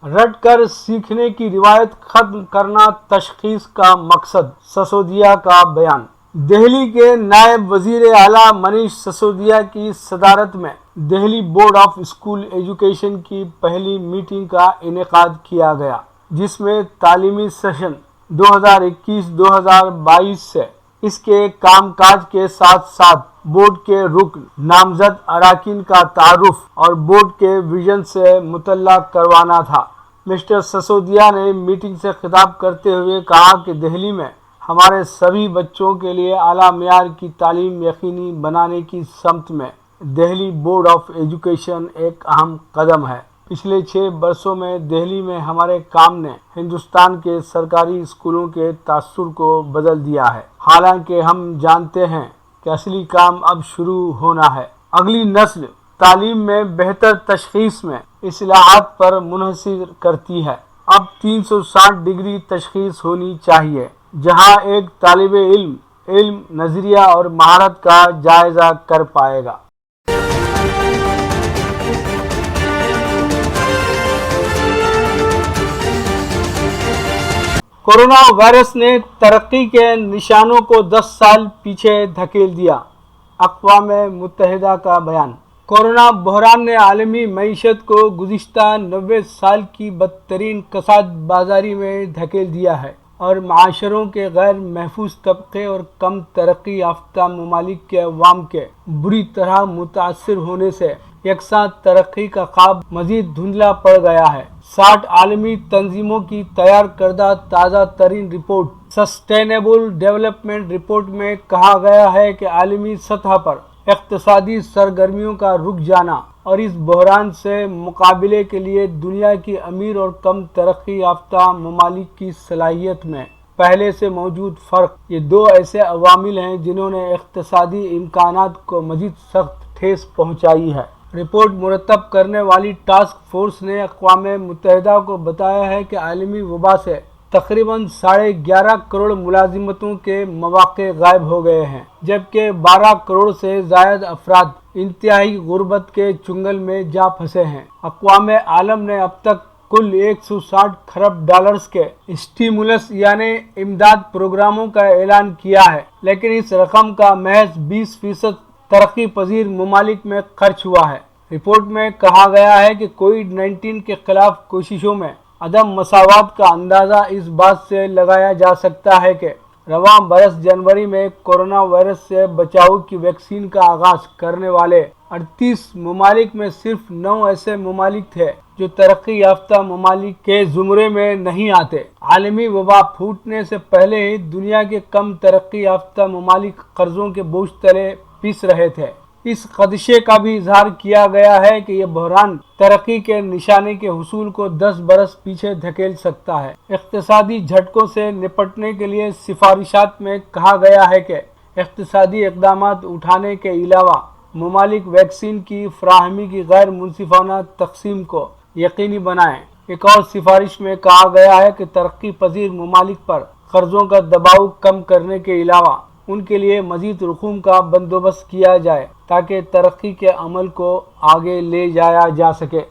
رٹ کر سیکھنے کی روایت ختم کرنا تشخیص کا مقصد، سسودیا کا بیان۔ دہلی کے نائب وزیر اعلیٰ منیش سسودیا کی صدارت میں Delhi board of school education کی پہلی میٹنگ کا انعقاد کیا گیا، جس میں تعلیمی سیشن 2021-2022 سے اس کے کام کاج کے ساتھ ساتھ بورڈ کے رکن نامزد اراکین کا تعارف اور بورڈ کے ویژن سے مطلع کروانا تھا۔ مسٹر سسودیا نے میٹنگ سے خطاب کرتے ہوئے کہا کہ دہلی میں ہمارے سبھی بچوں کے لیے اعلیٰ معیار کی تعلیم یقینی بنانے کی سمت میں دہلی بورڈ آف ایجوکیشن ایک اہم قدم ہے۔ پچھلے 6 برسوں میں دہلی میں ہمارے کام نے ہندوستان کے سرکاری اسکولوں کے تاثر کو بدل دیا ہے، حالانکہ ہم جانتے ہیں کہ اصلی کام اب شروع ہونا ہے۔ اگلی نسل تعلیم میں بہتر تشخیص میں اصلاحات پر منحصر کرتی ہے۔ اب 360 ڈگری تشخیص ہونی چاہیے، جہاں ایک طالب علم نظریہ اور مہارت کا جائزہ کر پائے گا۔ کورونا وائرس نے ترقی کے نشانوں کو 10 سال پیچھے دھکیل دیا، اقوام متحدہ کا بیان۔ کورونا بحران نے عالمی معیشت کو گزشتہ 90 سال کی بدترین کساد بازاری میں دھکیل دیا ہے اور معاشروں کے غیر محفوظ طبقے اور کم ترقی یافتہ ممالک کے عوام کے بری طرح متاثر ہونے سے یکساں ترقی کا خواب مزید دھندلا پڑ گیا ہے۔ 60 عالمی تنظیموں کی تیار کردہ تازہ ترین رپورٹ سسٹینیبل ڈیولپمنٹ رپورٹ میں کہا گیا ہے کہ عالمی سطح پر اقتصادی سرگرمیوں کا رک جانا اور اس بحران سے مقابلے کے لیے دنیا کی امیر اور کم ترقی یافتہ ممالک کی صلاحیت میں پہلے سے موجود فرق، یہ 2 ایسے عوامل ہیں جنہوں نے اقتصادی امکانات کو مزید سخت ٹھیس پہنچائی ہے۔ رپورٹ مرتب کرنے والی ٹاسک فورس نے اقوام متحدہ کو بتایا ہے کہ عالمی وبا سے تقریباً 11.5 کروڑ ملازمتوں کے مواقع غائب ہو گئے ہیں، جبکہ 12 کروڑ سے زائد افراد انتہائی غربت کے چنگل میں جا پھنسے ہیں۔ اقوام عالم نے اب تک کل 160 کھرب ڈالرز کے اسٹیمولس یعنی امداد پروگراموں کا اعلان کیا ہے، لیکن اس رقم کا محض 20% ترقی پذیر ممالک میں خرچ ہوا ہے۔ رپورٹ میں کہا گیا ہے کہ کووڈ-19 کے خلاف کوششوں میں عدم مساوات کا اندازہ اس بات سے لگایا جا سکتا ہے کہ رواں برس جنوری میں کورونا وائرس سے بچاؤ کی ویکسین کا آغاز کرنے والے 38 ممالک میں صرف 9 ایسے ممالک تھے جو ترقی یافتہ ممالک کے زمرے میں نہیں آتے۔ عالمی وبا پھوٹنے سے پہلے ہی دنیا کے کم ترقی یافتہ ممالک قرضوں کے بوجھ تلے پس رہے تھے۔ اس خدشے کا بھی اظہار کیا گیا ہے کہ یہ بحران ترقی کے نشانے کے حصول کو 10 برس پیچھے دھکیل سکتا ہے۔ اقتصادی جھٹکوں سے نپٹنے کے لیے سفارشات میں کہا گیا ہے کہ اقتصادی اقدامات اٹھانے کے علاوہ ممالک ویکسین کی فراہمی کی غیر منصفانہ تقسیم کو یقینی بنائیں۔ ایک اور سفارش میں کہا گیا ہے کہ ترقی پذیر ممالک پر قرضوں کا دباؤ کم کرنے کے علاوہ ان کے لیے مزید رقوم کا بندوبست کیا جائے تاکہ ترقی کے عمل کو آگے لے جایا جا سکے۔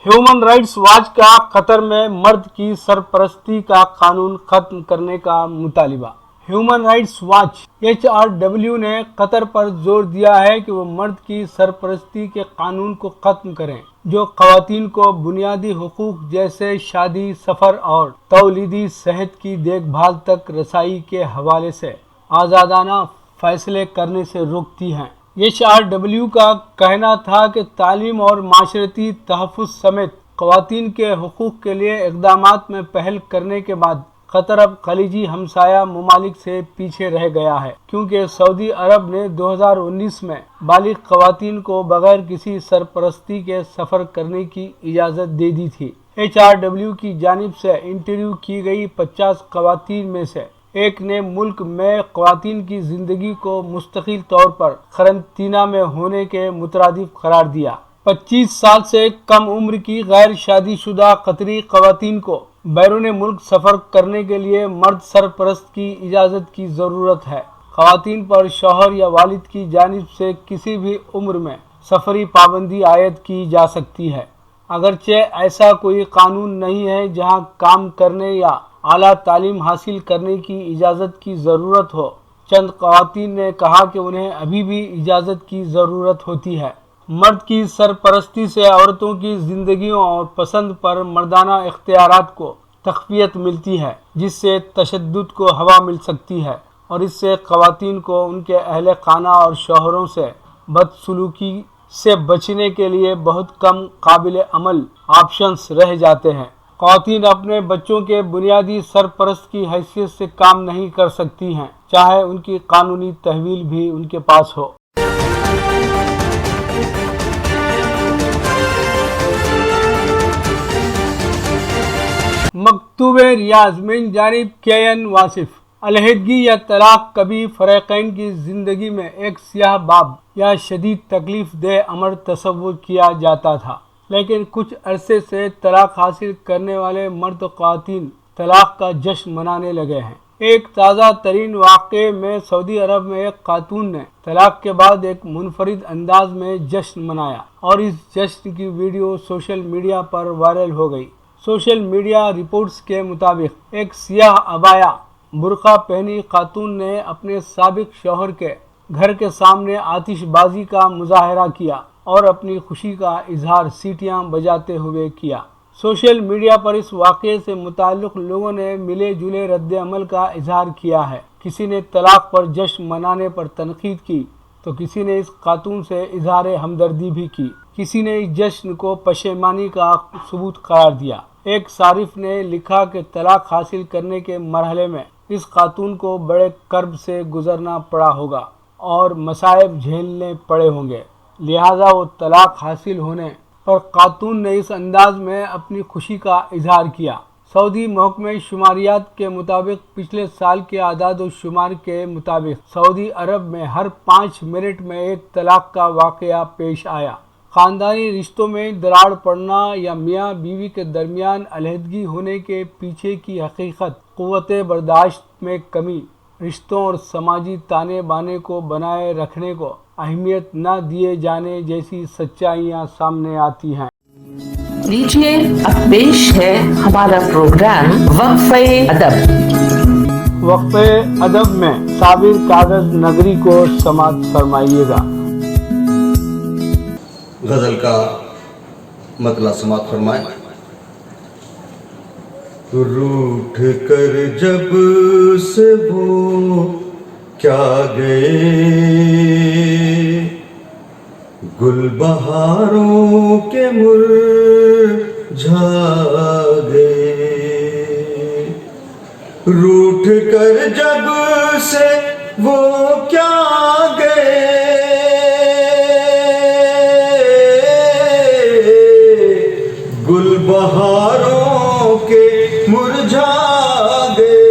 ہیومن رائٹس واچ کا قطر میں مرد کی سرپرستی کا قانون ختم کرنے کا مطالبہ۔ ہیومن رائٹس واچ HRW نے قطر پر زور دیا ہے کہ وہ مرد کی سرپرستی کے قانون کو ختم کریں جو خواتین کو بنیادی حقوق جیسے شادی، سفر اور تولیدی صحت کی دیکھ بھال تک رسائی کے حوالے سے آزادانہ فیصلے کرنے سے روکتی ہیں۔ HRW کا کہنا تھا کہ تعلیم اور معاشرتی تحفظ سمیت خواتین کے حقوق کے لیے اقدامات میں پہل کرنے کے بعد قطر اب خلیجی ہمسایہ ممالک سے پیچھے رہ گیا ہے، کیونکہ سعودی عرب نے 2019 میں بالغ خواتین کو بغیر کسی سرپرستی کے سفر کرنے کی اجازت دے دی تھی۔ HRW کی جانب سے انٹرویو کی گئی 50 خواتین میں سے ایک نے ملک میں خواتین کی زندگی کو مستقل طور پر قرنطینہ میں ہونے کے مترادف قرار دیا۔ 25 سال سے کم عمر کی غیر شادی شدہ قطری خواتین کو بیرون ملک سفر کرنے کے لیے مرد سرپرست کی اجازت کی ضرورت ہے۔ خواتین پر شوہر یا والد کی جانب سے کسی بھی عمر میں سفری پابندی عائد کی جا سکتی ہے۔ اگرچہ ایسا کوئی قانون نہیں ہے جہاں کام کرنے یا اعلیٰ تعلیم حاصل کرنے کی اجازت کی ضرورت ہو، چند خواتین نے کہا کہ انہیں ابھی بھی اجازت کی ضرورت ہوتی ہے۔ مرد کی سرپرستی سے عورتوں کی زندگیوں اور پسند پر مردانہ اختیارات کو تقویت ملتی ہے، جس سے تشدد کو ہوا مل سکتی ہے، اور اس سے خواتین کو ان کے اہل خانہ اور شوہروں سے بدسلوکی سے بچنے کے لیے بہت کم قابل عمل آپشنز رہ جاتے ہیں۔ خواتین اپنے بچوں کے بنیادی سرپرست کی حیثیت سے کام نہیں کر سکتی ہیں، چاہے ان کی قانونی تحویل بھی ان کے پاس ہو۔ مکتوب ریاض من جانب کے واصف۔ علیحدگی یا طلاق کبھی فریقین کی زندگی میں ایک سیاہ باب یا شدید تکلیف دہ امر تصور کیا جاتا تھا، لیکن کچھ عرصے سے طلاق حاصل کرنے والے مرد و خواتین طلاق کا جشن منانے لگے ہیں۔ ایک تازہ ترین واقعے میں سعودی عرب میں ایک خاتون نے طلاق کے بعد ایک منفرد انداز میں جشن منایا، اور اس جشن کی ویڈیو سوشل میڈیا پر وائرل ہو گئی۔ سوشل میڈیا رپورٹس کے مطابق ایک سیاہ عبایا برقع پہنی خاتون نے اپنے سابق شوہر کے گھر کے سامنے آتش بازی کا مظاہرہ کیا اور اپنی خوشی کا اظہار سیٹیاں بجاتے ہوئے کیا۔ سوشل میڈیا پر اس واقعے سے متعلق لوگوں نے ملے جلے رد عمل کا اظہار کیا ہے۔ کسی نے طلاق پر جشن منانے پر تنقید کی تو کسی نے اس خاتون سے اظہار ہمدردی بھی کی۔ کسی نے اس جشن کو پشیمانی کا ثبوت قرار دیا۔ ایک صارف نے لکھا کہ طلاق حاصل کرنے کے مرحلے میں اس خاتون کو بڑے کرب سے گزرنا پڑا ہوگا اور مصائب جھیلنے پڑے ہوں گے، لہٰذا وہ طلاق حاصل ہونے پر خاتون نے اس انداز میں اپنی خوشی کا اظہار کیا۔ سعودی محکمہ شماریات کے مطابق پچھلے سال کے اعداد و شمار کے مطابق سعودی عرب میں ہر 5 منٹ میں ایک طلاق کا واقعہ پیش آیا۔ خاندانی رشتوں میں دراڑ پڑنا یا میاں بیوی کے درمیان علیحدگی ہونے کے پیچھے کی حقیقت قوت برداشت میں کمی، رشتوں اور سماجی تانے بانے کو بنائے رکھنے کو اہمیت نہ دیے جانے جیسی سچائیاں سامنے آتی ہیں۔ لیجیے اب پیش ہے ہمارا پروگرام وقفہ ادب۔ وقفہ ادب میں صابر کاغذ نگری کو سماعت فرمائیے گا۔ غزل کا مطلع سماعت فرمائیں۔ روٹھ کر جب سے وہ کیا گئے، گل بہاروں کے مرجھا گئے، روٹھ کر جب سے وہ کیا گئے، گل بہاروں کے مرجھا گئے،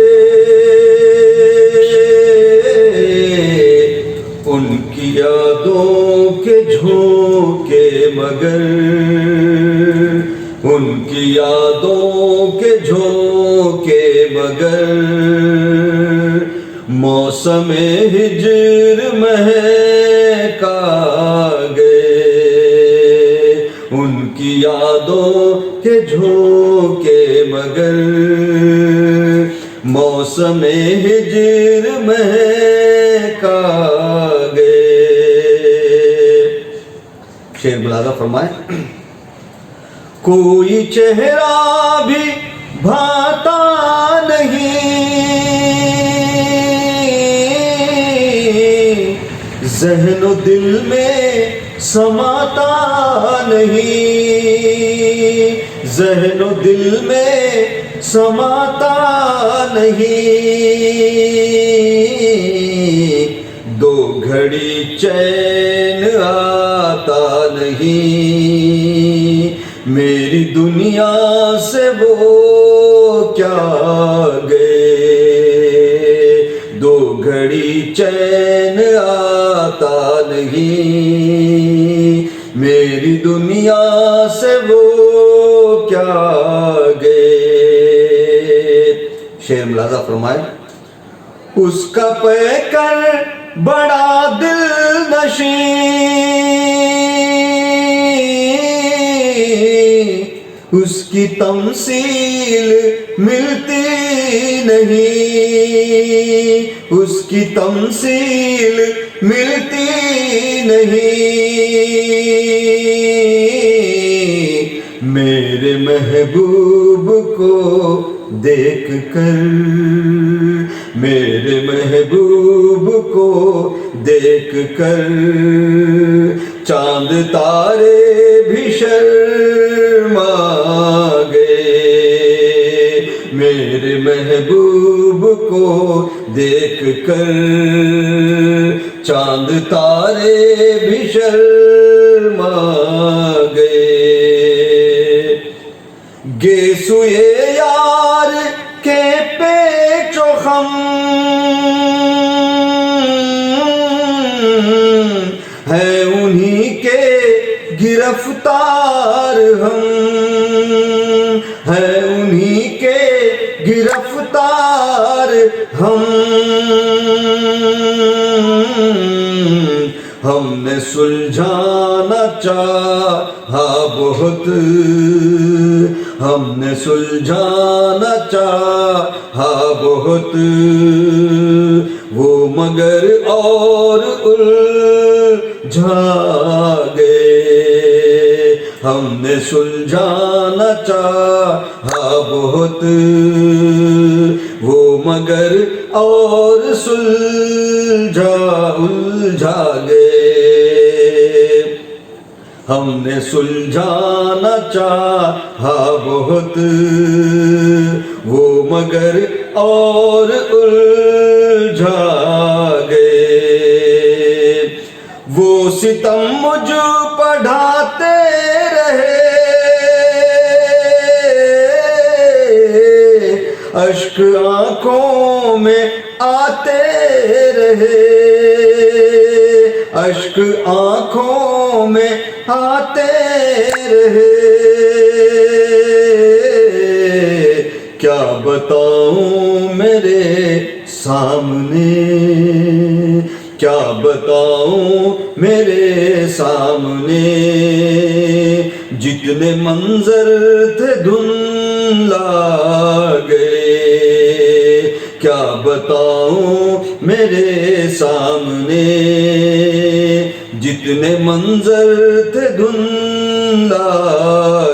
ان کی یادوں کے جھونکے مگر، ان کی یادوں کے جھونکے مگر، موسم ہجر مہکا گئے، ان کی یادوں کے جھونکے مگر، موسم ہجر مہکا گئے۔ شعر بلاغہ فرمائیں۔ کوئی چہرہ بھی بھاتا نہیں، ذہن و دل میں سماتا نہیں، ذہن و دل میں سماتا نہیں، دو گھڑی چین آتا نہیں، میری دنیا سے وہ کیا گئے، دو گھڑی چین آتا نہیں، میری دنیا سے وہ کیا گئے۔ شعر ملاحظہ فرمائے۔ اس کا پیکر بڑا دل نشیں، اس کی تمثیل ملتی نہیں، اس کی تمثیل ملتی نہیں، میرے محبوب کو دیکھ کر، میرے محبوب کو دیکھ کر چاند تارے بھی شرما گئے، میرے محبوب کو دیکھ کر چاند تارے بھی شرما گئے، گیسوئے یار کے پیچ و خم ہے انہی کے گرفتار ہم، ہے انہی کے گرفتار ہم نے سلجھانا چاہا بہت، ہم نے سلجھانا چاہا بہت، وہ مگر اور الجھا گئے، ہم نے سلجھانا چاہا بہت، وہ مگر اور الجھا گئے، ہم نے سلجھانا چاہا بہت، وہ مگر اور الجھا گئے، وہ ستم مجھ پڑھاتے رہے، اشک آنکھوں میں آتے رہے، اشک آنکھوں میں آتے رہے، کیا بتاؤں میرے سامنے، کیا بتاؤں میرے سامنے، جتنے منظر تھے دھندلا گئے، کیا بتاؤں میرے سامنے، جتنے منظر تھے دھندلا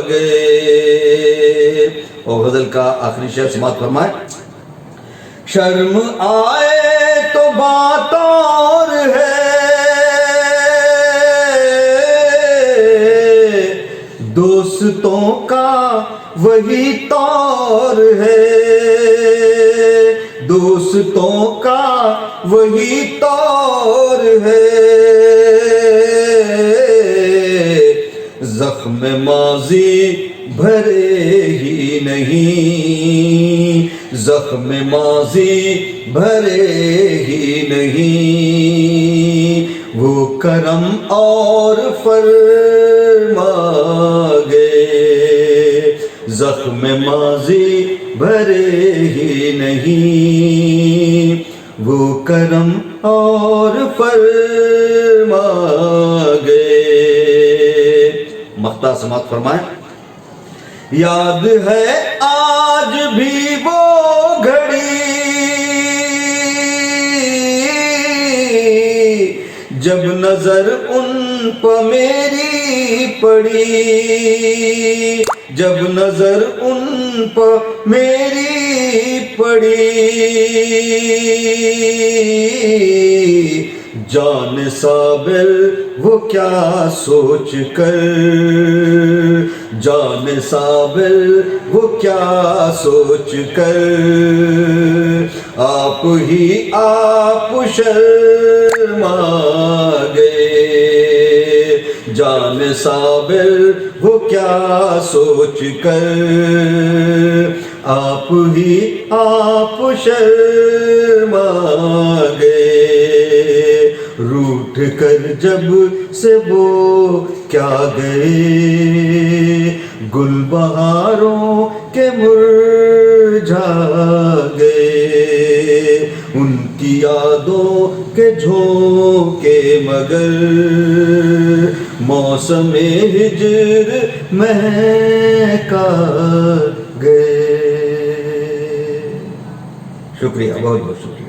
گئے۔ اور غزل کا آخری شعر سماعت فرمائے، شرم آئے تو بات اور ہے، دوستوں کا وہی طور ہے، دوستوں کا وہی طور ہے، زخم ماضی بھرے ہی نہیں، زخم ماضی بھرے ہی نہیں، وہ کرم اور فرما گئے، زخم ماضی بھرے ہی نہیں، وہ کرم اور فرما گئے۔ مقطع سماعت فرمائیں، یاد ہے آج بھی وہ گھڑی جب نظر ان پہ میری پڑی، جب نظر ان پہ میری پڑی، جان صابر وہ کیا سوچ کر، جان صابر وہ کیا سوچ کر، آپ ہی آپ شرما گئے، جان صابر وہ کیا سوچ کر، آپ ہی آپ شرما گئے، روٹھ کر جب سے وہ کیا گئے، گل بہاروں کے مرجھا گئے، ان کے جھونکے مگر موسم ہجر مہکا گئے. شکریہ، بہت بہت شکریہ.